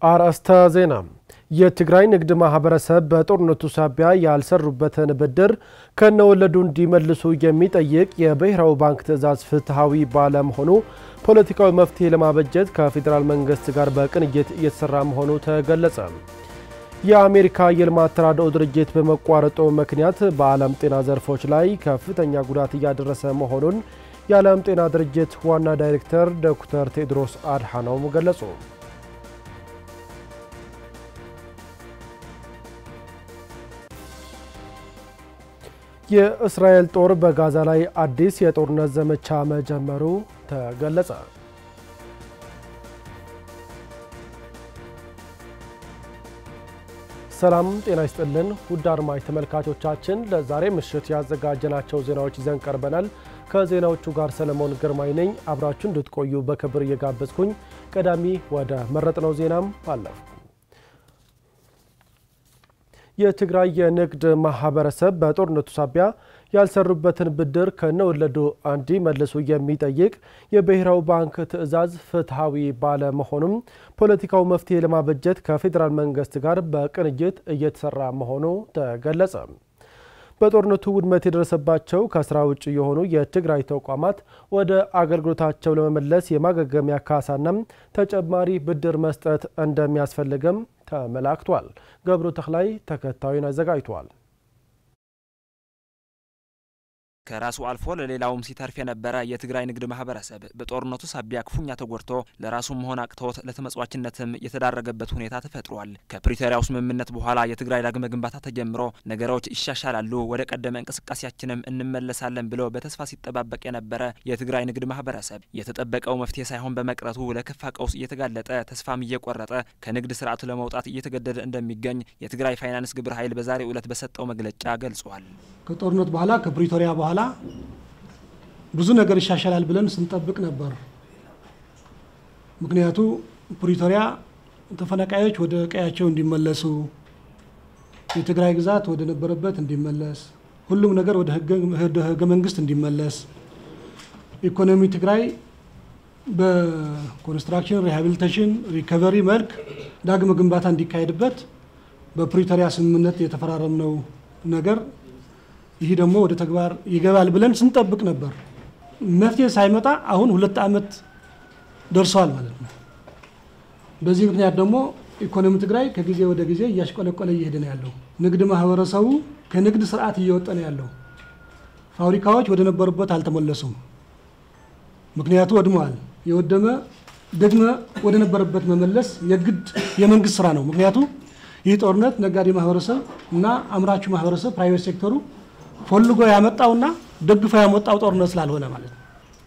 አርዕስተ ዜና የትግራይ ንግድ ማህበረሰብ በጦርነቱ ሳቢያ ያልሰሩበትን ብድር ከነወለዱ እንዲመልሱ የሚጠይቅ የብሔራዊ ባንክ ትዕዛዝ ፍትሃዊ ባለመሆኑ ፖለቲካዊ መፍትሄ ለማበጀት ከፌደራል መንግስት ጋር በቅንጅት እየተሰራ መሆኑ ተገለጸ። የአሜሪካ የልማት ተራድኦ ድርጅት በመቋረጡ ምክንያት በዓለም ጤና ዘርፎች ላይ ከፍተኛ ጉዳት እያደረሰ መሆኑን የዓለም ጤና ድርጅት ዋና ዳይሬክተር ዶክተር ቴድሮስ አድሃኖም ገለጹ። የእስራኤል ጦር በጋዛ ላይ አዲስ የጦርነት ዘመቻ መጀመሩ ተገለጸ። ሰላም ጤና ይስጥልን ውድ አድማጭ ተመልካቾቻችን ለዛሬ ምሽት ያዘጋጀናቸው ዜናዎች ይዘን ቀርበናል። ከዜናዎቹ ጋር ሰለሞን ግርማይ ነኝ። አብራችሁን እንድትቆዩ በክብር እየጋበዝኩኝ ቀዳሚ ወደ መረጥነው ዜናም አለፍ። የትግራይ የንግድ ማህበረሰብ በጦርነቱ ሳቢያ ያልሰሩበትን ብድር ከነወለዱ እንዲመልሱ የሚጠይቅ የብሔራዊ ባንክ ትዕዛዝ ፍትሃዊ ባለመሆኑም ፖለቲካዊ መፍትሄ ለማበጀት ከፌደራል መንግስት ጋር በቅንጅት እየተሰራ መሆኑ ተገለጸ። በጦርነቱ ውድመት የደረሰባቸው ከስራ ውጭ የሆኑ የትግራይ ተቋማት ወደ አገልግሎታቸው ለመመለስ የማገገሚያ ካሳና ተጨማሪ ብድር መስጠት እንደሚያስፈልግም ተመላክቷል። ገብሩ ተክላይ ተከታዩን አዘጋጅቷል። ከራሱ አልፎ ለሌላውም ሲተርፍ የነበረ የትግራይ ንግድ ማህበረሰብ በጦርነቱ ሳቢያ ክፉኛ ተጎድቶ ለራሱም ሆነ አቅቶት ለተመጽዋችነትም የተዳረገበት ሁኔታ ተፈጥሯል። ከፕሪቶሪያው ስምምነት በኋላ የትግራይ ዳግመ ግንባታ ተጀምሮ ነገሮች ይሻሻላሉ፣ ወደ ቀደመ እንቅስቃሴያችንም እንመለሳለን ብሎ በተስፋ ሲጠባበቅ የነበረ የትግራይ ንግድ ማህበረሰብ የተጠበቀው መፍትሄ ሳይሆን በመቅረቱ ለከፋ ቀውስ እየተጋለጠ ተስፋም እየቆረጠ ከንግድ ስርዓቱ ለመውጣት እየተገደደ እንደሚገኝ የትግራይ ፋይናንስ ግብረ ኃይል በዛሬው ዕለት በሰጠው መግለጫ ገልጿል። ከጦርነት በኋላ ከፕሪቶሪያ በኋላ ብዙ ነገር ይሻሻላል ብለን ስንጠብቅ ነበር። ምክንያቱ ፕሪቶሪያ ተፈናቃዮች ወደ ቀያቸው እንዲመለሱ፣ የትግራይ ግዛት ወደ ነበረበት እንዲመለስ፣ ሁሉም ነገር ወደ ህገ መንግስት እንዲመለስ፣ ኢኮኖሚ ትግራይ በኮንስትራክሽን ሪሃቢሊቴሽን ሪከቨሪ መልክ ዳግመ ግንባታ እንዲካሄድበት በፕሪቶሪያ ስምምነት የተፈራረምነው ነገር ይሄ ደግሞ ወደ ተግባር ይገባል ብለን ስንጠብቅ ነበር። መፍትሄ ሳይመጣ አሁን 2 ዓመት ደርሷል ማለት ነው። በዚህ ምክንያት ደግሞ ኢኮኖሚ ትግራይ ከጊዜ ወደ ጊዜ እያሽቆለቆለ እየሄደ ነው ያለው። ንግድ ማህበረሰቡ ከንግድ ስርዓት እየወጣ ነው ያለው። ፋብሪካዎች ወደ ነበሩበት አልተመለሱም። ምክንያቱ ወድመዋል። የወደመ ደግሞ ወደ ነበረበት መመለስ የግድ የመንግስት ስራ ነው። ምክንያቱ ይህ ጦርነት ነጋዴ ማህበረሰብ እና አምራቹ ማህበረሰብ ፕራይቬት ሴክተሩ ፈልጎ ያመጣውና ደግፎ ያመጣው ጦርነት ስላልሆነ ማለት ነው።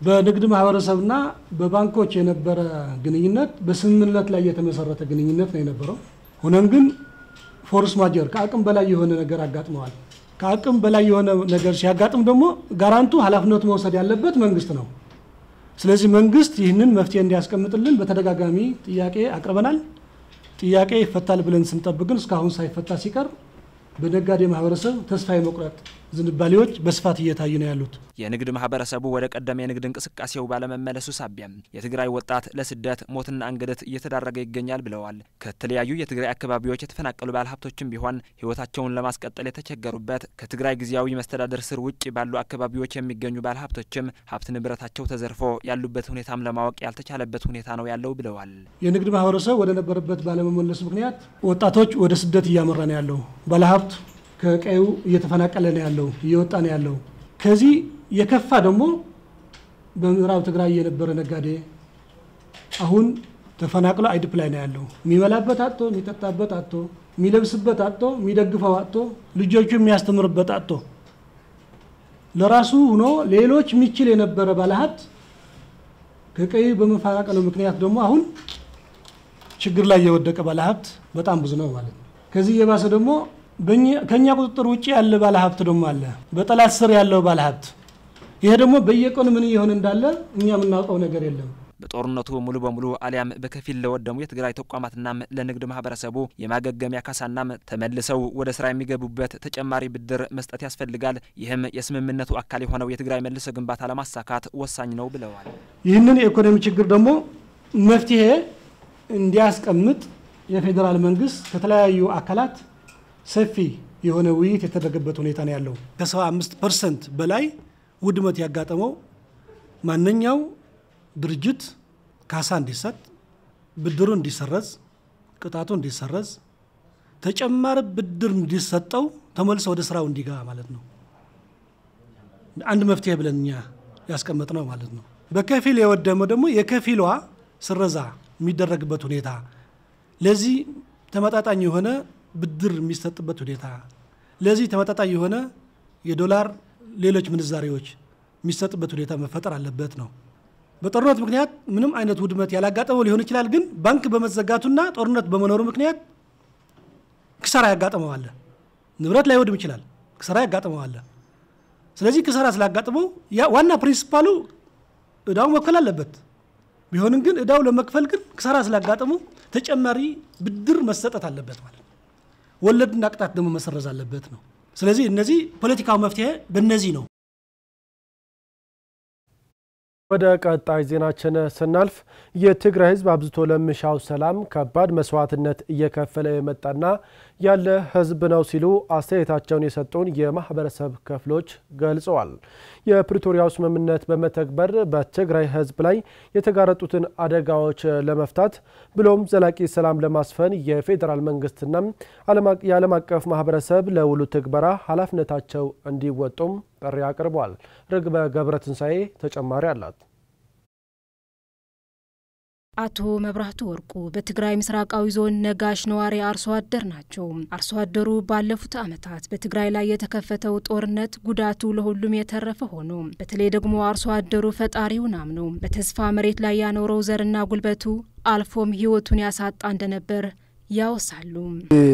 በንግድ ማህበረሰብና በባንኮች የነበረ ግንኙነት በስምምነት ላይ የተመሰረተ ግንኙነት ነው የነበረው። ሆነን ግን ፎርስ ማጀር ከአቅም በላይ የሆነ ነገር አጋጥመዋል። ከአቅም በላይ የሆነ ነገር ሲያጋጥም ደግሞ ጋራንቱ ኃላፊነት መውሰድ ያለበት መንግስት ነው። ስለዚህ መንግስት ይህንን መፍትሄ እንዲያስቀምጥልን በተደጋጋሚ ጥያቄ አቅርበናል። ጥያቄ ይፈታል ብለን ስንጠብቅ ግን እስካሁን ሳይፈታ ሲቀር በነጋዴ ማህበረሰብ ተስፋ የመቁረጥ ዝንባሌዎች በስፋት እየታዩ ነው ያሉት። የንግድ ማህበረሰቡ ወደ ቀደመ የንግድ እንቅስቃሴው ባለመመለሱ ሳቢያ የትግራይ ወጣት ለስደት ሞትና እንግልት እየተዳረገ ይገኛል ብለዋል። ከተለያዩ የትግራይ አካባቢዎች የተፈናቀሉ ባለሀብቶችም ቢሆን ህይወታቸውን ለማስቀጠል የተቸገሩበት ከትግራይ ጊዜያዊ መስተዳድር ስር ውጪ ባሉ አካባቢዎች የሚገኙ ባለሀብቶችም ሀብት ንብረታቸው ተዘርፎ ያሉበት ሁኔታም ለማወቅ ያልተቻለበት ሁኔታ ነው ያለው ብለዋል። የንግድ ማህበረሰብ ወደ ነበረበት ባለመመለሱ ምክንያት ወጣቶች ወደ ስደት እያመራ ነው ያለው። ባለሀብት ከቀዩ እየተፈናቀለ ነው ያለው፣ እየወጣ ነው ያለው። ከዚህ የከፋ ደግሞ በምዕራብ ትግራይ የነበረ ነጋዴ አሁን ተፈናቅሎ አይድፕ ላይ ነው ያለው። የሚበላበት አጥቶ፣ የሚጠጣበት አጥቶ፣ የሚለብስበት አጥቶ፣ የሚደግፈው አጥቶ፣ ልጆቹ የሚያስተምርበት አጥቶ ለራሱ ሆኖ ሌሎች የሚችል የነበረ ባለሀብት ከቀዩ በመፈናቀሉ ምክንያት ደግሞ አሁን ችግር ላይ የወደቀ ባለሀብት በጣም ብዙ ነው ማለት ነው። ከዚህ የባሰ ደግሞ ከኛ ቁጥጥር ውጪ ያለ ባለሀብት ደግሞ አለ፣ በጠላት ስር ያለው ባለሀብት። ይሄ ደግሞ በየቀኑ ምን ይሆን እንዳለ እኛ የምናውቀው ነገር የለም። በጦርነቱ ሙሉ በሙሉ አሊያም በከፊል ለወደሙ የትግራይ ተቋማትና ለንግድ ማህበረሰቡ የማገገሚያ ካሳና ተመልሰው ወደ ስራ የሚገቡበት ተጨማሪ ብድር መስጠት ያስፈልጋል። ይህም የስምምነቱ አካል የሆነው የትግራይ መልሶ ግንባታ ለማሳካት ወሳኝ ነው ብለዋል። ይህንን የኢኮኖሚ ችግር ደግሞ መፍትሄ እንዲያስቀምጥ የፌደራል መንግስት ከተለያዩ አካላት ሰፊ የሆነ ውይይት የተደረገበት ሁኔታ ነው ያለው። ከ75% በላይ ውድመት ያጋጠመው ማንኛው ድርጅት ካሳ እንዲሰጥ፣ ብድሩ እንዲሰረዝ፣ ቅጣቱ እንዲሰረዝ፣ ተጨማሪ ብድር እንዲሰጠው ተመልሶ ወደ ስራው እንዲገባ ማለት ነው። አንድ መፍትሄ ብለንኛ ያስቀመጥነው ማለት ነው። በከፊል የወደመው ደግሞ የከፊሏ ስረዛ የሚደረግበት ሁኔታ፣ ለዚህ ተመጣጣኝ የሆነ ብድር የሚሰጥበት ሁኔታ፣ ለዚህ ተመጣጣኝ የሆነ የዶላር ሌሎች ምንዛሬዎች የሚሰጥበት ሁኔታ መፈጠር አለበት ነው። በጦርነት ምክንያት ምንም አይነት ውድመት ያላጋጠመው ሊሆን ይችላል፣ ግን ባንክ በመዘጋቱና ጦርነት በመኖሩ ምክንያት ክሳራ ያጋጠመዋል። ንብረት ላይ ወድም ይችላል፣ ክሳራ ያጋጠመዋል። ስለዚህ ክሳራ ስላጋጠመው ዋና ፕሪንሲፓሉ እዳው መክፈል አለበት። ቢሆንም ግን እዳው ለመክፈል ግን ክሳራ ስላጋጠመው ተጨማሪ ብድር መሰጠት አለበት ማለት ነው። ወለድና ቅጣት ደግሞ መሰረዝ አለበት ነው። ስለዚህ እነዚህ ፖለቲካው መፍትሄ በእነዚህ ነው። ወደ ቀጣይ ዜናችን ስናልፍ የትግራይ ህዝብ አብዝቶ ለሚሻው ሰላም ከባድ መስዋዕትነት እየከፈለ የመጣና ያለ ህዝብ ነው ሲሉ አስተያየታቸውን የሰጡን የማህበረሰብ ክፍሎች ገልጸዋል። የፕሪቶሪያው ስምምነት በመተግበር በትግራይ ህዝብ ላይ የተጋረጡትን አደጋዎች ለመፍታት ብሎም ዘላቂ ሰላም ለማስፈን የፌደራል መንግስትና የዓለም አቀፍ ማህበረሰብ ለውሉ ትግበራ ኃላፊነታቸው እንዲወጡም ጥሪ አቅርበዋል። ርግበ ገብረትንሳኤ ተጨማሪ አላት። አቶ መብራቱ ወርቁ በትግራይ ምስራቃዊ ዞን ነጋሽ ነዋሪ አርሶ አደር ናቸው። አርሶ አደሩ ባለፉት ዓመታት በትግራይ ላይ የተከፈተው ጦርነት ጉዳቱ ለሁሉም የተረፈ ሆኖ በተለይ ደግሞ አርሶ አደሩ ፈጣሪውን አምኖ በተስፋ መሬት ላይ ያኖረው ዘርና ጉልበቱ አልፎም ህይወቱን ያሳጣ እንደነበር ያወሳሉ።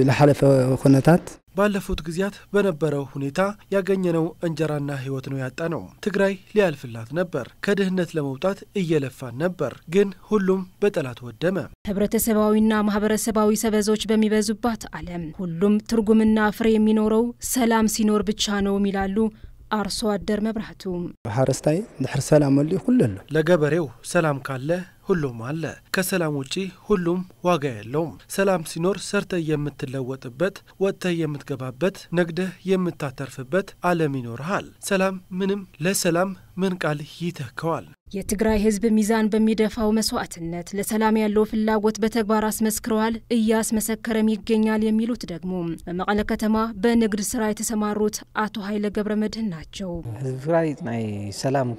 ለሐለፈ ኮነታት ባለፉት ጊዜያት በነበረው ሁኔታ ያገኘነው እንጀራና ህይወት ነው ያጣነው። ትግራይ ሊያልፍላት ነበር። ከድህነት ለመውጣት እየለፋን ነበር፣ ግን ሁሉም በጠላት ወደመ። ህብረተሰባዊና ማህበረሰባዊ ሰበዞች በሚበዙባት ዓለም ሁሉም ትርጉምና ፍሬ የሚኖረው ሰላም ሲኖር ብቻ ነው ይላሉ አርሶ አደር መብራቱ። ሐረስታይ ድሕር ሰላም ወሊ ሁሉ ለገበሬው ሰላም ካለ ሁሉም አለ። ከሰላም ውጪ ሁሉም ዋጋ የለውም። ሰላም ሲኖር ሰርተህ የምትለወጥበት፣ ወጥተህ የምትገባበት፣ ነግደህ የምታተርፍበት ዓለም ይኖርሃል። ሰላም ምንም ለሰላም ምን ቃል ይተካዋል? የትግራይ ህዝብ ሚዛን በሚደፋው መስዋዕትነት ለሰላም ያለው ፍላጎት በተግባር አስመስክረዋል፣ እያስመሰከረም ይገኛል የሚሉት ደግሞ በመቀለ ከተማ በንግድ ስራ የተሰማሩት አቶ ኃይለ ገብረመድህን ናቸው። ትግራይ ናይ ሰላም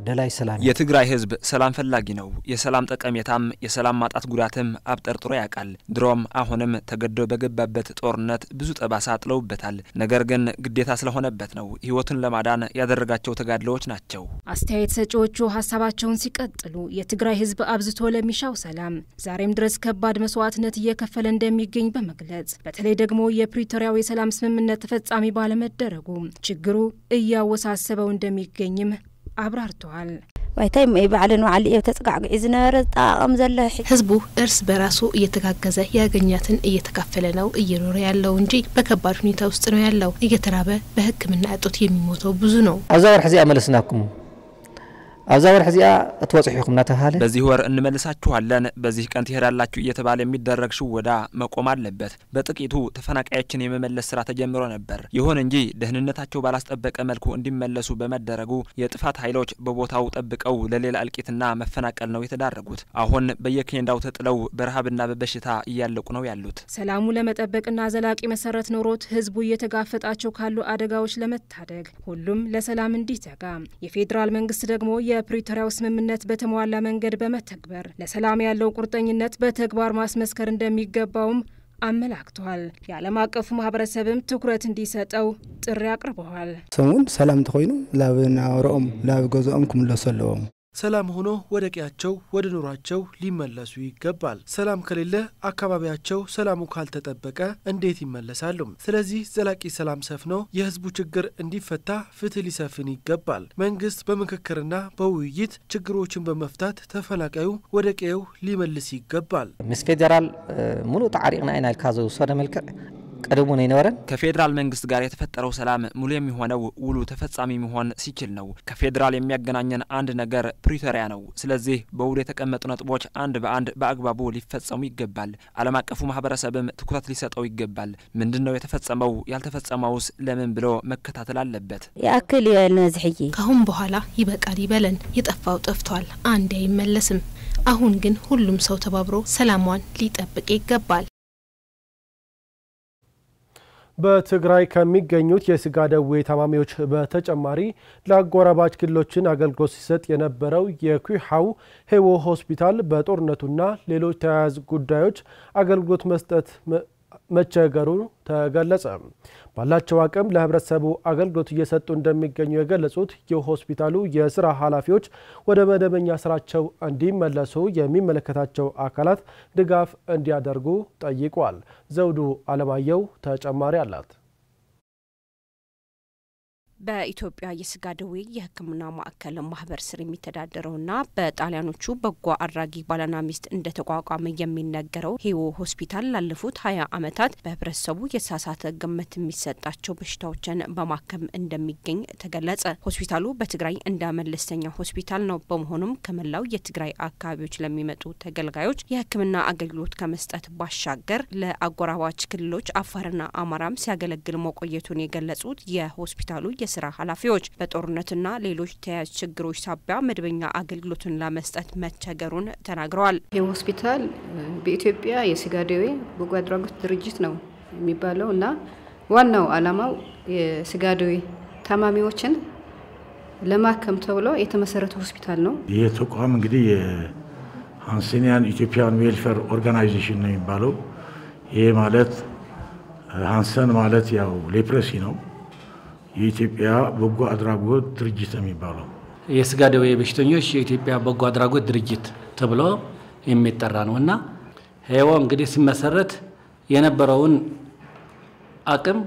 ደላይ ሰላም የትግራይ ህዝብ ሰላም ፈላጊ ነው። የሰላም ጠቀሜታም የሰላም ማጣት ጉዳትም አብጠርጥሮ ያቃል። ድሮም አሁንም ተገዶ በገባበት ጦርነት ብዙ ጠባሳ ጥለውበታል። ነገር ግን ግዴታ ስለሆነበት ነው ህይወቱን ለማዳን ያደረጋቸው ተጋድሎዎች ናቸው። አስተያየት ሰጪዎቹ ሐሳባቸውን ሲቀጥሉ የትግራይ ህዝብ አብዝቶ ለሚሻው ሰላም ዛሬም ድረስ ከባድ መስዋዕትነት እየከፈለ እንደሚገኝ በመግለጽ በተለይ ደግሞ የፕሪቶሪያው የሰላም ስምምነት ተፈጻሚ ባለመደረጉ ችግሩ እያወሳሰበው እንደሚገኝም አብራርተዋል። ዋይታይ ባዕለን ወዓሊ ተጽጋግ ዝነበረ ጣቀም ዘለ ህዝቡ እርስ በራሱ እየተጋገዘ ያገኛትን እየተካፈለ ነው እየኖረ ያለው እንጂ በከባድ ሁኔታ ውስጥ ነው ያለው። እየተራበ በህክምና እጦት የሚሞተው ብዙ ነው። አዛወር ሕዚያ መለስናኩም አዛወር ሕዚያ ተወጽሑኩም ናተሃለ በዚህ ወር እንመልሳችኋለን፣ በዚህ ቀን ትሄዳላችሁ እየተባለ የሚደረግ ሽወዳ መቆም አለበት። በጥቂቱ ተፈናቃዮችን የመመለስ ስራ ተጀምሮ ነበር። ይሁን እንጂ ደህንነታቸው ባላስጠበቀ መልኩ እንዲመለሱ በመደረጉ የጥፋት ኃይሎች በቦታው ጠብቀው ለሌላ እልቂትና መፈናቀል ነው የተዳረጉት። አሁን በየኬንዳው ተጥለው በረሃብና በበሽታ እያለቁ ነው ያሉት። ሰላሙ ለመጠበቅና ዘላቂ መሰረት ኖሮት ህዝቡ እየተጋፈጣቸው ካሉ አደጋዎች ለመታደግ ሁሉም ለሰላም እንዲተጋ የፌደራል መንግስት ደግሞ የፕሪቶሪያው ስምምነት በተሟላ መንገድ በመተግበር ለሰላም ያለው ቁርጠኝነት በተግባር ማስመስከር እንደሚገባውም አመላክቷል። የዓለም አቀፉ ማህበረሰብም ትኩረት እንዲሰጠው ጥሪ አቅርበዋል። ሰሙን ሰላም ተኮይኑ ላብና ወሮም ላብ ገዛኦም ኩምለሰለዎም ሰላም ሆኖ ወደ ቀያቸው ወደ ኑሯቸው ሊመለሱ ይገባል። ሰላም ከሌለ አካባቢያቸው ሰላሙ ካልተጠበቀ እንዴት ይመለሳሉ? ስለዚህ ዘላቂ ሰላም ሰፍኖ የህዝቡ ችግር እንዲፈታ ፍትህ ሊሰፍን ይገባል። መንግስት በምክክርና በውይይት ችግሮችን በመፍታት ተፈናቃዩ ወደ ቀየው ሊመልስ ይገባል። ምስ ፌደራል ሙሉ ተዓሪቅና አይና ልካዘው ወሰደ መልክዕ ቀደሙ ነው ይኖረን ከፌደራል መንግስት ጋር የተፈጠረው ሰላም ሙሉ የሚሆነው ውሉ ተፈጻሚ መሆን ሲችል ነው። ከፌደራል የሚያገናኘን አንድ ነገር ፕሪቶሪያ ነው። ስለዚህ በውሉ የተቀመጡ ነጥቦች አንድ በአንድ በአግባቡ ሊፈጸሙ ይገባል። ዓለም አቀፉ ማህበረሰብም ትኩረት ሊሰጠው ይገባል። ምንድነው የተፈጸመው ያልተፈጸመውስ ለምን ብሎ መከታተል አለበት። ያክል የነዝህይ ካሁን በኋላ ይበቃል ይበለን። የጠፋው ጠፍቷል፣ አንዴ አይመለስም። አሁን ግን ሁሉም ሰው ተባብሮ ሰላሟን ሊጠብቅ ይገባል። በትግራይ ከሚገኙት የስጋ ደዌ ታማሚዎች በተጨማሪ ለአጎራባች ክልሎችን አገልግሎት ሲሰጥ የነበረው የኩሃው ሄዎ ሆስፒታል በጦርነቱና ሌሎች ተያያዥ ጉዳዮች አገልግሎት መስጠት መቸገሩ ተገለጸ። ባላቸው አቅም ለህብረተሰቡ አገልግሎት እየሰጡ እንደሚገኙ የገለጹት የሆስፒታሉ የሥራ ኃላፊዎች ወደ መደበኛ ስራቸው እንዲመለሱ የሚመለከታቸው አካላት ድጋፍ እንዲያደርጉ ጠይቀዋል። ዘውዱ አለማየሁ ተጨማሪ አላት። በኢትዮጵያ የስጋ ደዌ የሕክምና ማዕከል ማህበር ስር የሚተዳደረውና በጣሊያኖቹ በጎ አድራጊ ባለና ሚስት እንደተቋቋመ የሚነገረው ሄዎ ሆስፒታል ላለፉት 20 ዓመታት በህብረተሰቡ የተሳሳተ ግምት የሚሰጣቸው በሽታዎችን በማከም እንደሚገኝ ተገለጸ። ሆስፒታሉ በትግራይ እንደ መለስተኛ ሆስፒታል ነው። በመሆኑም ከመላው የትግራይ አካባቢዎች ለሚመጡ ተገልጋዮች የሕክምና አገልግሎት ከመስጠት ባሻገር ለአጎራባች ክልሎች አፋርና አማራም ሲያገለግል መቆየቱን የገለጹት የሆስፒታሉ የሥራ ኃላፊዎች በጦርነትና ሌሎች ተያያዥ ችግሮች ሳቢያ መደበኛ አገልግሎቱን ለመስጠት መቸገሩን ተናግረዋል። የሆስፒታል በኢትዮጵያ የስጋ ደዌ በጎ አድራጎት ድርጅት ነው የሚባለውና ዋናው ዓላማው የስጋ ደዌ ታማሚዎችን ለማከም ተብሎ የተመሰረተ ሆስፒታል ነው። ይህ ተቋም እንግዲህ የሃንሴኒያን ኢትዮጵያን ዌልፌር ኦርጋናይዜሽን ነው የሚባለው። ይሄ ማለት ሃንሰን ማለት ያው ሌፕረሲ ነው። የኢትዮጵያ በጎ አድራጎት ድርጅት የሚባለው የስጋ ደዌ በሽተኞች የኢትዮጵያ በጎ አድራጎት ድርጅት ተብሎ የሚጠራ ነውና ሄዎ እንግዲህ ሲመሰረት የነበረውን አቅም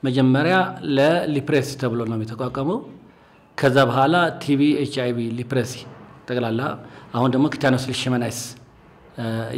መጀመሪያ ለሊፕሬሲ ተብሎ ነው የተቋቋመው። ከዛ በኋላ ቲቢ ኤችአይቪ ሊፕሬሲ ጠቅላላ አሁን ደግሞ ቲታኖስ ሊሽመናይስ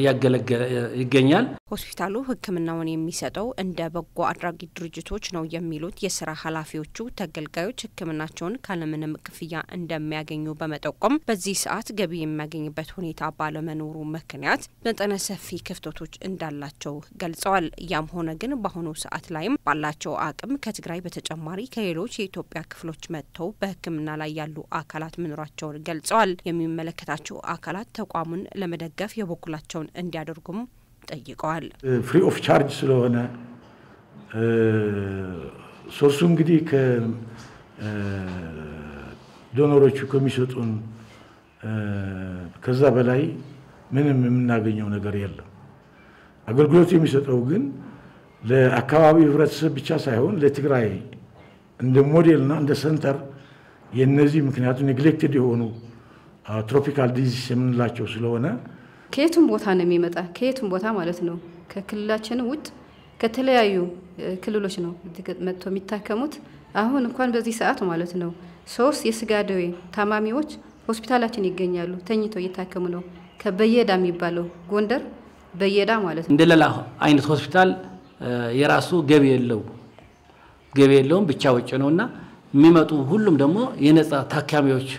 ያገለገለ ይገኛል። ሆስፒታሉ ሕክምናውን የሚሰጠው እንደ በጎ አድራጊ ድርጅቶች ነው የሚሉት የሥራ ኃላፊዎቹ ተገልጋዮች ሕክምናቸውን ካለምንም ክፍያ እንደሚያገኙ በመጠቆም በዚህ ሰዓት ገቢ የሚያገኝበት ሁኔታ ባለመኖሩ ምክንያት መጠነ ሰፊ ክፍተቶች እንዳላቸው ገልጸዋል። ያም ሆነ ግን በአሁኑ ሰዓት ላይም ባላቸው አቅም ከትግራይ በተጨማሪ ከሌሎች የኢትዮጵያ ክፍሎች መጥተው በሕክምና ላይ ያሉ አካላት መኖራቸውን ገልጸዋል። የሚመለከታቸው አካላት ተቋሙን ለመደገፍ የበኩላቸውን እንዲያደርጉም ጠይቀዋል። ፍሪ ኦፍ ቻርጅ ስለሆነ ሶርሱ እንግዲህ ከዶኖሮቹ ከሚሰጡን ከዛ በላይ ምንም የምናገኘው ነገር የለም። አገልግሎቱ የሚሰጠው ግን ለአካባቢው ህብረተሰብ ብቻ ሳይሆን ለትግራይ እንደ ሞዴልና እንደ ሰንተር የነዚህ ምክንያቱም ኔግሌክትድ የሆኑ ትሮፒካል ዲዚዝ የምንላቸው ስለሆነ ከየቱም ቦታ ነው የሚመጣ ከየቱም ቦታ ማለት ነው። ከክልላችን ውጥ ከተለያዩ ክልሎች ነው መጥቶ የሚታከሙት። አሁን እንኳን በዚህ ሰዓት ማለት ነው 3 የስጋ ደዌ ታማሚዎች ሆስፒታላችን ይገኛሉ፣ ተኝተው እየታከሙ ነው። ከበየዳ የሚባለው ጎንደር በየዳ ማለት ነው። እንደሌላ አይነት ሆስፒታል የራሱ ገቢ የለውም ብቻ ወጭ ነውና የሚመጡ ሁሉም ደግሞ የነጻ ታካሚዎች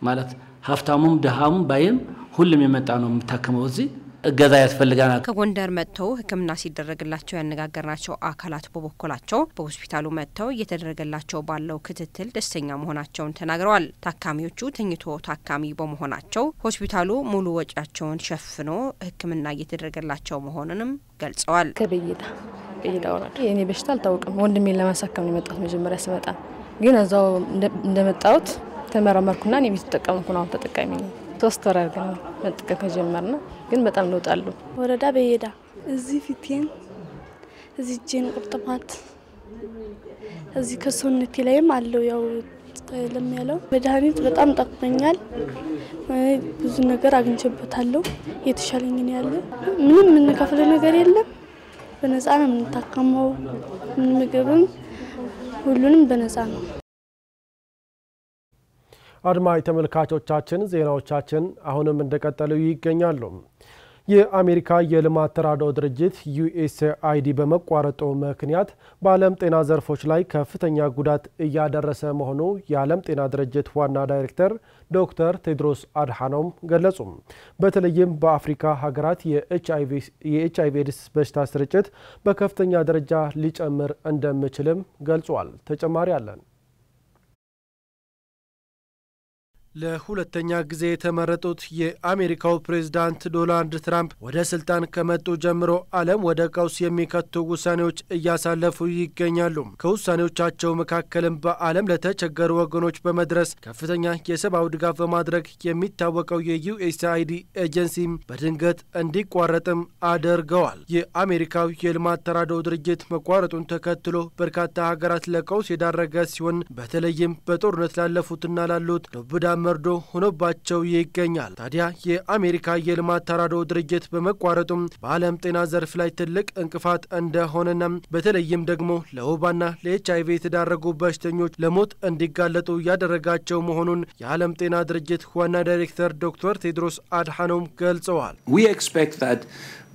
ማለት ሀብታሙም ደሃሙም ባይም ሁሉም የመጣ ነው የሚታከመው። እዚህ እገዛ ያስፈልጋናል። ከጎንደር መጥተው ሕክምና ሲደረግላቸው ያነጋገርናቸው አካላት በበኩላቸው በሆስፒታሉ መጥተው እየተደረገላቸው ባለው ክትትል ደስተኛ መሆናቸውን ተናግረዋል። ታካሚዎቹ ተኝቶ ታካሚ በመሆናቸው ሆስፒታሉ ሙሉ ወጪያቸውን ሸፍኖ ሕክምና እየተደረገላቸው መሆኑንም ገልጸዋል። ከበየዳ ወራድ የኔ በሽታ አልታወቀም። ወንድሜን ለማሳከም ነው የመጣሁት። መጀመሪያ ስመጣ ግን እዛው እንደመጣሁት ተመረመርኩና እኔ ተጠቀምኩ ነው ተጠቃሚ ነኝ። 3 ወር አድርገን መጠቀም ከጀመርና ግን በጣም ለውጥ አለው። ወረዳ በየዳ እዚህ ፊቴን እዚህ ጄን ቁርጥማት እዚህ ከሰውነቴ ላይም አለው ያው ለሚያለው መድኃኒት በጣም ጠቅመኛል። ብዙ ነገር አግኝቼበታለሁ። የተሻለኝ ነው ያለ ምንም የምንከፍለው ነገር የለም። በነፃ ነው የምንታከመው። ምግብም ሁሉንም በነፃ ነው። አድማጭ ተመልካቾቻችን ዜናዎቻችን አሁንም እንደቀጠሉ ይገኛሉ። የአሜሪካ የልማት ተራድኦ ድርጅት USAID በመቋረጡ ምክንያት በዓለም ጤና ዘርፎች ላይ ከፍተኛ ጉዳት እያደረሰ መሆኑ የዓለም ጤና ድርጅት ዋና ዳይሬክተር ዶክተር ቴድሮስ አድሃኖም ገለጹ። በተለይም በአፍሪካ ሀገራት የኤችአይቪ ኤድስ በሽታ ስርጭት በከፍተኛ ደረጃ ሊጨምር እንደሚችልም ገልጿል። ተጨማሪ አለን። ለሁለተኛ ጊዜ የተመረጡት የአሜሪካው ፕሬዝዳንት ዶናልድ ትራምፕ ወደ ስልጣን ከመጡ ጀምሮ ዓለም ወደ ቀውስ የሚከቱ ውሳኔዎች እያሳለፉ ይገኛሉ። ከውሳኔዎቻቸው መካከልም በዓለም ለተቸገሩ ወገኖች በመድረስ ከፍተኛ የሰብአዊ ድጋፍ በማድረግ የሚታወቀው የዩኤስአይዲ ኤጀንሲ በድንገት እንዲቋረጥም አድርገዋል። የአሜሪካው የልማት ተራድኦ ድርጅት መቋረጡን ተከትሎ በርካታ ሀገራት ለቀውስ የዳረገ ሲሆን በተለይም በጦርነት ላለፉትና ላሉት ዱብዳ መርዶ ሆኖባቸው ይገኛል። ታዲያ የአሜሪካ የልማት ተራድኦ ድርጅት በመቋረጡም በዓለም ጤና ዘርፍ ላይ ትልቅ እንቅፋት እንደሆነና በተለይም ደግሞ ለወባና ለኤችአይቪ የተዳረጉ በሽተኞች ለሞት እንዲጋለጡ ያደረጋቸው መሆኑን የዓለም ጤና ድርጅት ዋና ዳይሬክተር ዶክተር ቴድሮስ አድሃኖም ገልጸዋል። We expect that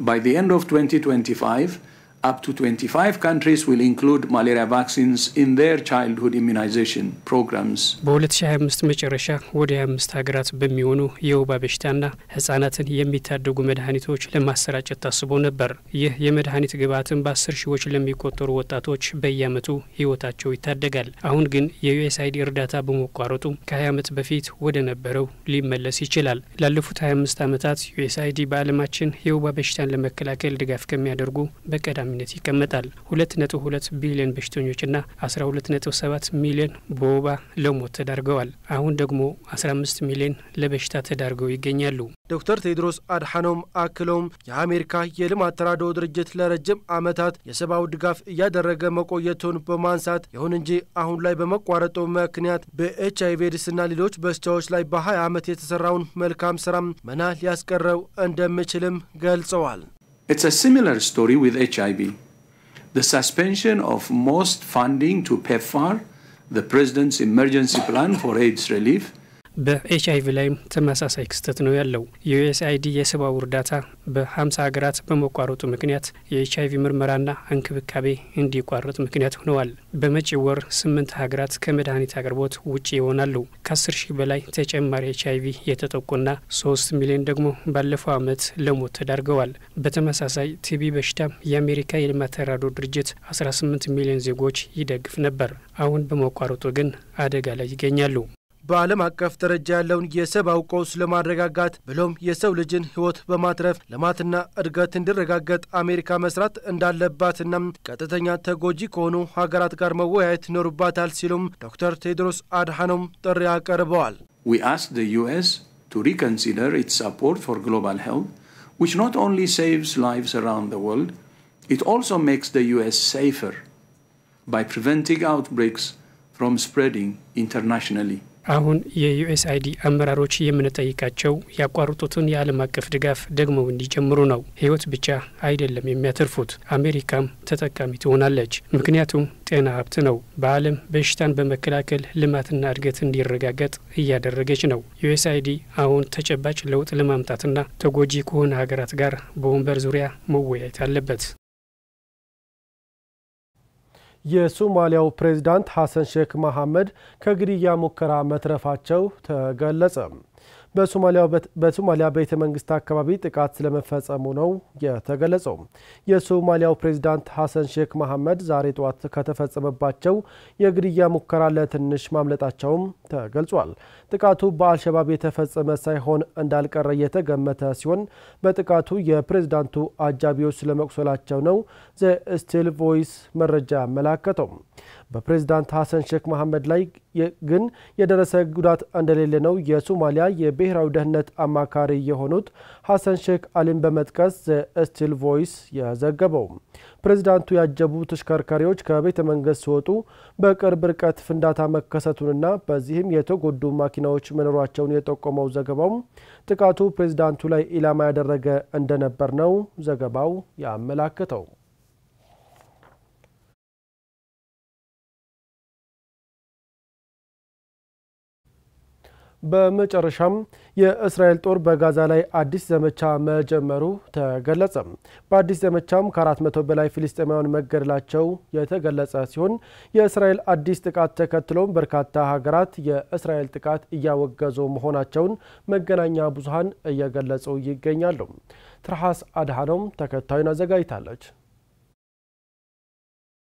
by the end of 2025 up to 25 countries will include malaria vaccines in their childhood immunization programs. በ2025 መጨረሻ ወደ 25 ሀገራት በሚሆኑ የወባ በሽታና ህጻናትን የሚታደጉ መድኃኒቶች ለማሰራጨት ታስቦ ነበር። ይህ የመድኃኒት ግብዓትን በ10 ሺዎች ለሚቆጠሩ ወጣቶች በየዓመቱ ህይወታቸው ይታደጋል። አሁን ግን የዩኤስአይዲ እርዳታ በመቋረጡ ከ20 ዓመት በፊት ወደ ነበረው ሊመለስ ይችላል። ላለፉት 25 ዓመታት ዩኤስአይዲ በዓለማችን የወባ በሽታን ለመከላከል ድጋፍ ከሚያደርጉ በቀዳሚ ይቀመጣል። 2.2 ቢሊዮን በሽተኞችና 12.7 ሚሊዮን በወባ ለሞት ተዳርገዋል። አሁን ደግሞ 15 ሚሊዮን ለበሽታ ተዳርገው ይገኛሉ። ዶክተር ቴድሮስ አድሃኖም አክለውም የአሜሪካ የልማት ተራድኦ ድርጅት ለረጅም ዓመታት የሰብአዊ ድጋፍ እያደረገ መቆየቱን በማንሳት ይሁን እንጂ አሁን ላይ በመቋረጡ ምክንያት በኤችአይቪ ኤድስና ሌሎች በሽታዎች ላይ በ20 ዓመት የተሰራውን መልካም ስራም መና ሊያስቀረው እንደሚችልም ገልጸዋል። It's a similar story with HIV. The suspension of most funding to PEPFAR, the President's emergency plan for AIDS relief, በኤችአይቪ ላይም ተመሳሳይ ክስተት ነው ያለው። የዩኤስአይዲ የሰብአዊ እርዳታ በ50 ሀገራት በመቋረጡ ምክንያት የኤችአይቪ ምርመራና እንክብካቤ እንዲቋረጥ ምክንያት ሆነዋል። በመጪው ወር 8 ሀገራት ከመድኃኒት አቅርቦት ውጪ ይሆናሉ። ከ10 ሺህ በላይ ተጨማሪ ኤችአይቪ የተጠቁና 3 ሚሊዮን ደግሞ ባለፈው ዓመት ለሞት ተዳርገዋል። በተመሳሳይ ቲቢ በሽታ የአሜሪካ የልማት ተራድኦ ድርጅት 18 ሚሊዮን ዜጎች ይደግፍ ነበር። አሁን በመቋረጡ ግን አደጋ ላይ ይገኛሉ። በዓለም አቀፍ ደረጃ ያለውን የሰብአዊ ቀውስ ለማረጋጋት ብሎም የሰው ልጅን ሕይወት በማትረፍ ልማትና እድገት እንዲረጋገጥ አሜሪካ መስራት እንዳለባትና ቀጥተኛ ተጎጂ ከሆኑ ሀገራት ጋር መወያየት ይኖርባታል ሲሉም ዶክተር ቴድሮስ አድሃኖም ጥሪ አቀርበዋል። We ask the US to reconsider its support for global health, which not only saves lives around the world, it also makes the US safer by preventing outbreaks from spreading internationally. አሁን የዩኤስአይዲ አመራሮች የምንጠይቃቸው ያቋርጡትን የዓለም አቀፍ ድጋፍ ደግሞ እንዲጀምሩ ነው። ህይወት ብቻ አይደለም የሚያተርፉት፣ አሜሪካም ተጠቃሚ ትሆናለች። ምክንያቱም ጤና ሀብት ነው። በዓለም በሽታን በመከላከል ልማትና እድገት እንዲረጋገጥ እያደረገች ነው። ዩኤስአይዲ አሁን ተጨባጭ ለውጥ ለማምጣትና ተጎጂ ከሆነ ሀገራት ጋር በወንበር ዙሪያ መወያየት አለበት። የሶማሊያው ፕሬዝዳንት ሐሰን ሼክ መሐመድ ከግድያ ሙከራ መትረፋቸው ተገለጸ። በሶማሊያ ቤተ መንግስት አካባቢ ጥቃት ስለመፈጸሙ ነው የተገለጸው። የሶማሊያው ፕሬዝዳንት ሐሰን ሼክ መሐመድ ዛሬ ጧት ከተፈጸመባቸው የግድያ ሙከራ ለትንሽ ማምለጣቸውም ተገልጿል። ጥቃቱ በአልሸባብ የተፈጸመ ሳይሆን እንዳልቀረ የተገመተ ሲሆን በጥቃቱ የፕሬዝዳንቱ አጃቢዎች ስለመቁሰላቸው ነው ዘ ስቲል ቮይስ መረጃ ያመላከተው። በፕሬዝዳንት ሐሰን ሼክ መሐመድ ላይ ግን የደረሰ ጉዳት እንደሌለ ነው የሶማሊያ የብሔራዊ ደህንነት አማካሪ የሆኑት ሐሰን ሼክ አሊን በመጥቀስ ስቲል ቮይስ የዘገበው። ፕሬዝዳንቱ ያጀቡ ተሽከርካሪዎች ከቤተ መንግስት ሲወጡ በቅርብ ርቀት ፍንዳታ መከሰቱንና በዚህም የተጎዱ ማኪናዎች መኖራቸውን የጠቆመው ዘገባው ጥቃቱ ፕሬዝዳንቱ ላይ ኢላማ ያደረገ እንደነበር ነው ዘገባው ያመላከተው። በመጨረሻም የእስራኤል ጦር በጋዛ ላይ አዲስ ዘመቻ መጀመሩ ተገለጸ። በአዲስ ዘመቻም ከ400 በላይ ፍልስጤማውያን መገደላቸው የተገለጸ ሲሆን የእስራኤል አዲስ ጥቃት ተከትሎም በርካታ ሀገራት የእስራኤል ጥቃት እያወገዙ መሆናቸውን መገናኛ ብዙሃን እየገለጹ ይገኛሉ። ትርሃስ አድሃኖም ተከታዩን አዘጋጅታለች።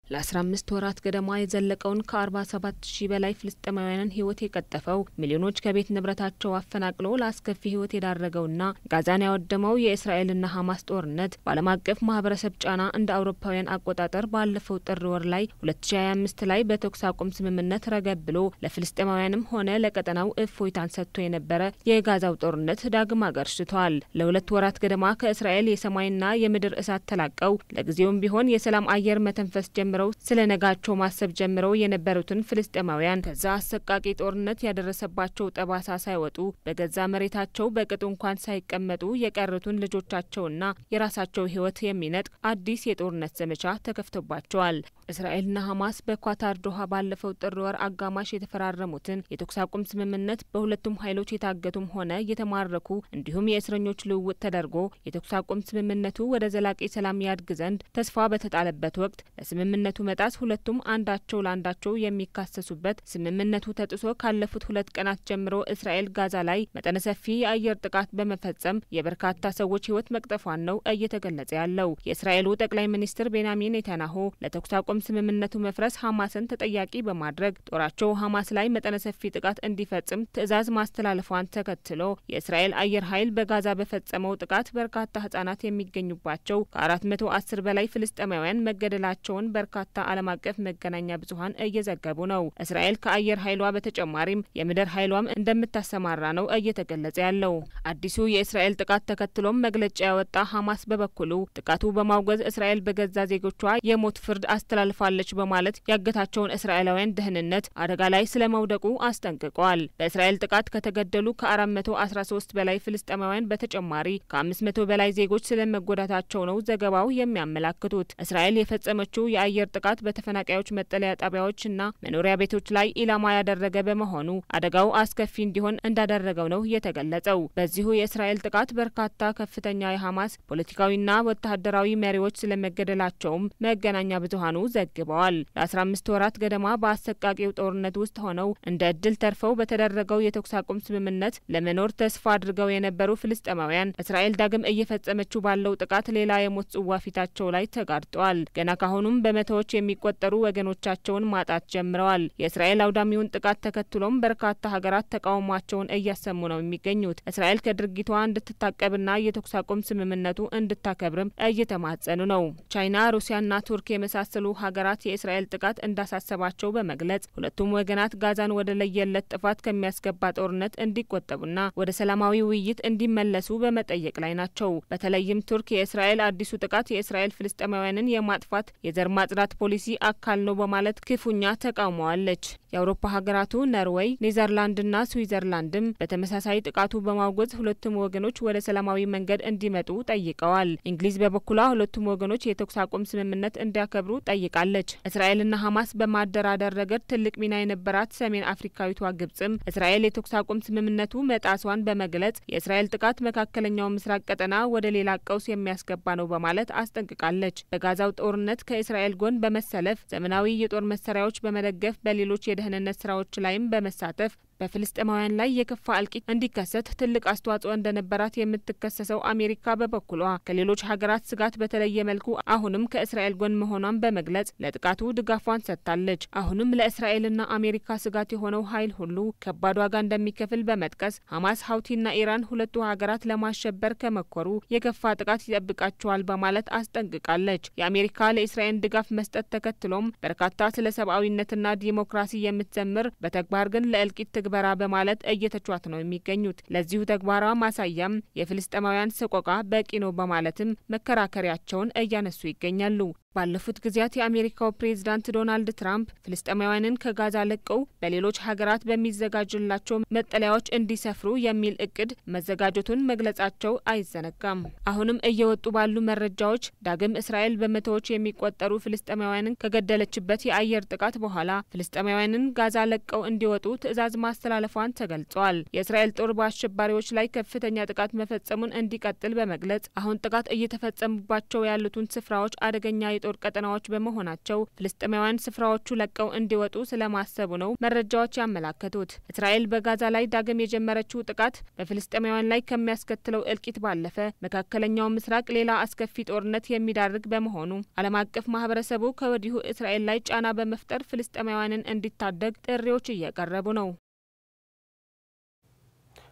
ለ15 ወራት ገደማ የዘለቀውን ከ47000 በላይ ፍልስጤማውያንን ህይወት የቀጠፈው ሚሊዮኖች ከቤት ንብረታቸው አፈናቅሎ ለአስከፊ ህይወት የዳረገውና ጋዛን ያወደመው የእስራኤልና ሐማስ ጦርነት በዓለም አቀፍ ማህበረሰብ ጫና እንደ አውሮፓውያን አቆጣጠር ባለፈው ጥር ወር ላይ 2025 ላይ በተኩስ አቁም ስምምነት ረገብ ብሎ ለፍልስጤማውያንም ሆነ ለቀጠናው እፎይታን ሰጥቶ የነበረ የጋዛው ጦርነት ዳግም አገርሽቷል። ለ2 ወራት ገደማ ከእስራኤል የሰማይና የምድር እሳት ተላቀው ለጊዜውም ቢሆን የሰላም አየር መተንፈስ ጀምረው ስለነጋቸው ማሰብ ጀምረው የነበሩትን ፍልስጤማውያን ከዛ አሰቃቂ ጦርነት ያደረሰባቸው ጠባሳ ሳይወጡ በገዛ መሬታቸው በቅጡ እንኳን ሳይቀመጡ የቀሩትን ልጆቻቸውና የራሳቸው ህይወት የሚነጥቅ አዲስ የጦርነት ዘመቻ ተከፍቶባቸዋል። እስራኤልና ሐማስ በኳታር ዶሃ ባለፈው ጥር ወር አጋማሽ የተፈራረሙትን የተኩስ አቁም ስምምነት በሁለቱም ኃይሎች የታገቱም ሆነ የተማረኩ እንዲሁም የእስረኞች ልውውጥ ተደርጎ የተኩስ አቁም ስምምነቱ ወደ ዘላቂ ሰላም ያድግ ዘንድ ተስፋ በተጣለበት ወቅት ለስምምነቱ መጣስ ሁለቱም አንዳቸው ለአንዳቸው የሚካሰሱበት ስምምነቱ ተጥሶ ካለፉት 2 ቀናት ጀምሮ እስራኤል ጋዛ ላይ መጠነ ሰፊ የአየር ጥቃት በመፈጸም የበርካታ ሰዎች ህይወት መቅጠፏን ነው እየተገለጸ ያለው። የእስራኤሉ ጠቅላይ ሚኒስትር ቤንያሚን ኔታንያሁ ለተኩስ አቁም ስምምነቱ መፍረስ ሐማስን ተጠያቂ በማድረግ ጦራቸው ሐማስ ላይ መጠነ ሰፊ ጥቃት እንዲፈጽም ትዕዛዝ ማስተላለፏን ተከትሎ የእስራኤል አየር ኃይል በጋዛ በፈጸመው ጥቃት በርካታ ህጻናት የሚገኙባቸው ከ410 በላይ ፍልስጤማውያን መገደላቸውን በርካታ ዓለም አቀፍ መገናኛ ብዙሃን እየዘገቡ ነው። እስራኤል ከአየር ኃይሏ በተጨማሪም የምድር ኃይሏም እንደምታሰማራ ነው እየተገለጸ ያለው። አዲሱ የእስራኤል ጥቃት ተከትሎም መግለጫ ያወጣ ሐማስ በበኩሉ ጥቃቱ በማውገዝ እስራኤል በገዛ ዜጎቿ የሞት ፍርድ አስተላልፋለች በማለት ያገታቸውን እስራኤላውያን ደህንነት አደጋ ላይ ስለመውደቁ አስጠንቅቀዋል። በእስራኤል ጥቃት ከተገደሉ ከ413 በላይ ፍልስጤማውያን በተጨማሪ ከ500 በላይ ዜጎች ስለመጎዳታቸው ነው ዘገባው የሚያመላክቱት። እስራኤል የፈጸመችው የአየር ጥቃት በተፈናቃዮች መጠለያ ጣቢያዎችና መኖሪያ ቤቶች ላይ ኢላማ ያደረገ በመሆኑ አደጋው አስከፊ እንዲሆን እንዳደረገው ነው የተገለጸው። በዚሁ የእስራኤል ጥቃት በርካታ ከፍተኛ የሐማስ ፖለቲካዊና ወታደራዊ መሪዎች ስለመገደላቸውም መገናኛ ብዙሃኑ ዘግበዋል። ለ15 ወራት ገደማ በአሰቃቂው ጦርነት ውስጥ ሆነው እንደ እድል ተርፈው በተደረገው የተኩስ አቁም ስምምነት ለመኖር ተስፋ አድርገው የነበሩ ፍልስጤማውያን እስራኤል ዳግም እየፈጸመችው ባለው ጥቃት ሌላ የሞት ጽዋ ፊታቸው ላይ ተጋርጧል። ገና ካሁኑም በመቶዎች የሚቆጠሩ ወገኖቻቸውን ማጣት ጀምረዋል። የእስራኤል አውዳሚውን ጥቃት ተከትሎም በርካታ ሀገራት ተቃውሟቸውን እያሰሙ ነው የሚገኙት። እስራኤል ከድርጊቷ እንድትታቀብና የተኩስ አቁም ስምምነቱ እንድታከብርም እየተማጸኑ ነው። ቻይና፣ ሩሲያና ቱርክ የመሳሰሉ ሀገራት የእስራኤል ጥቃት እንዳሳሰባቸው በመግለጽ ሁለቱም ወገናት ጋዛን ወደ ለየለት ጥፋት ከሚያስገባ ጦርነት እንዲቆጠቡና ወደ ሰላማዊ ውይይት እንዲመለሱ በመጠየቅ ላይ ናቸው። በተለይም ቱርክ የእስራኤል አዲሱ ጥቃት የእስራኤል ፍልስጤማውያንን የማጥፋት የዘር ማጽዳት ፖሊሲ አካል ነው በማለት ክፉኛ ተቃውመዋለች። የአውሮፓ ሀገራቱ ኖርዌይ፣ ኔዘርላንድና ስዊዘርላንድም በተመሳሳይ ጥቃቱ በማውገዝ ሁለቱም ወገኖች ወደ ሰላማዊ መንገድ እንዲመጡ ጠይቀዋል። እንግሊዝ በበኩሏ ሁለቱም ወገኖች የተኩስ አቁም ስምምነት እንዲያከብሩ ጠይቃለች። እስራኤልና ሐማስ በማደራደር ረገድ ትልቅ ሚና የነበራት ሰሜን አፍሪካዊቷ ግብጽም እስራኤል የተኩስ አቁም ስምምነቱ መጣሷን በመግለጽ የእስራኤል ጥቃት መካከለኛው ምስራቅ ቀጠና ወደ ሌላ ቀውስ የሚያስገባ ነው በማለት አስጠንቅቃለች። በጋዛው ጦርነት ከእስራኤል ጎን በመሰለፍ ዘመናዊ የጦር መሳሪያዎች በመደገፍ በሌሎች የደህንነት ስራዎች ላይም በመሳተፍ በፍልስጤማውያን ላይ የከፋ እልቂት እንዲከሰት ትልቅ አስተዋጽኦ እንደነበራት የምትከሰሰው አሜሪካ በበኩሏ ከሌሎች ሀገራት ስጋት በተለየ መልኩ አሁንም ከእስራኤል ጎን መሆኗን በመግለጽ ለጥቃቱ ድጋፏን ሰጥታለች። አሁንም ለእስራኤልና አሜሪካ ስጋት የሆነው ኃይል ሁሉ ከባድ ዋጋ እንደሚከፍል በመጥቀስ ሐማስ፣ ሀውቲና ኢራን ሁለቱ ሀገራት ለማሸበር ከመኮሩ የከፋ ጥቃት ይጠብቃቸዋል በማለት አስጠንቅቃለች። የአሜሪካ ለእስራኤል ድጋፍ መስጠት ተከትሎም በርካታ ስለ ሰብአዊነትና ዲሞክራሲ የምትዘምር በተግባር ግን ለእልቂት ትግበራ በማለት እየተቿት ነው የሚገኙት። ለዚሁ ተግባሯ ማሳያም የፍልስጤማውያን ሰቆቃ በቂ ነው በማለትም መከራከሪያቸውን እያነሱ ይገኛሉ። ባለፉት ጊዜያት የአሜሪካው ፕሬዝዳንት ዶናልድ ትራምፕ ፍልስጤማውያንን ከጋዛ ለቀው በሌሎች ሀገራት በሚዘጋጅላቸው መጠለያዎች እንዲሰፍሩ የሚል እቅድ መዘጋጀቱን መግለጻቸው አይዘነጋም። አሁንም እየወጡ ባሉ መረጃዎች ዳግም እስራኤል በመቶዎች የሚቆጠሩ ፍልስጤማውያንን ከገደለችበት የአየር ጥቃት በኋላ ፍልስጤማውያንን ጋዛ ለቀው እንዲወጡ ትዕዛዝ ማስተላለፏን ተገልጿል። የእስራኤል ጦር በአሸባሪዎች ላይ ከፍተኛ ጥቃት መፈጸሙን እንዲቀጥል በመግለጽ አሁን ጥቃት እየተፈጸሙባቸው ያሉትን ስፍራዎች አደገኛ የጦር ቀጠናዎች በመሆናቸው ፍልስጤማውያን ስፍራዎቹ ለቀው እንዲወጡ ስለማሰቡ ነው መረጃዎች ያመላከቱት። እስራኤል በጋዛ ላይ ዳግም የጀመረችው ጥቃት በፍልስጤማውያን ላይ ከሚያስከትለው እልቂት ባለፈ መካከለኛው ምስራቅ ሌላ አስከፊ ጦርነት የሚዳርግ በመሆኑ ዓለም አቀፍ ማህበረሰቡ ከወዲሁ እስራኤል ላይ ጫና በመፍጠር ፍልስጤማውያንን እንዲታደግ ጥሪዎች እየቀረቡ ነው።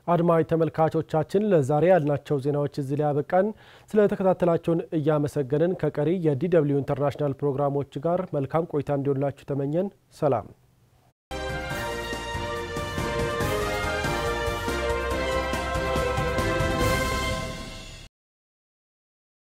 አድማጭ ተመልካቾቻችን ለዛሬ ያልናቸው ዜናዎች እዚህ ላይ ያበቃን። ስለተከታተላችሁን እያመሰገንን ከቀሪ የዲደብሊው ኢንተርናሽናል ፕሮግራሞች ጋር መልካም ቆይታ እንዲሆንላችሁ ተመኘን። ሰላም።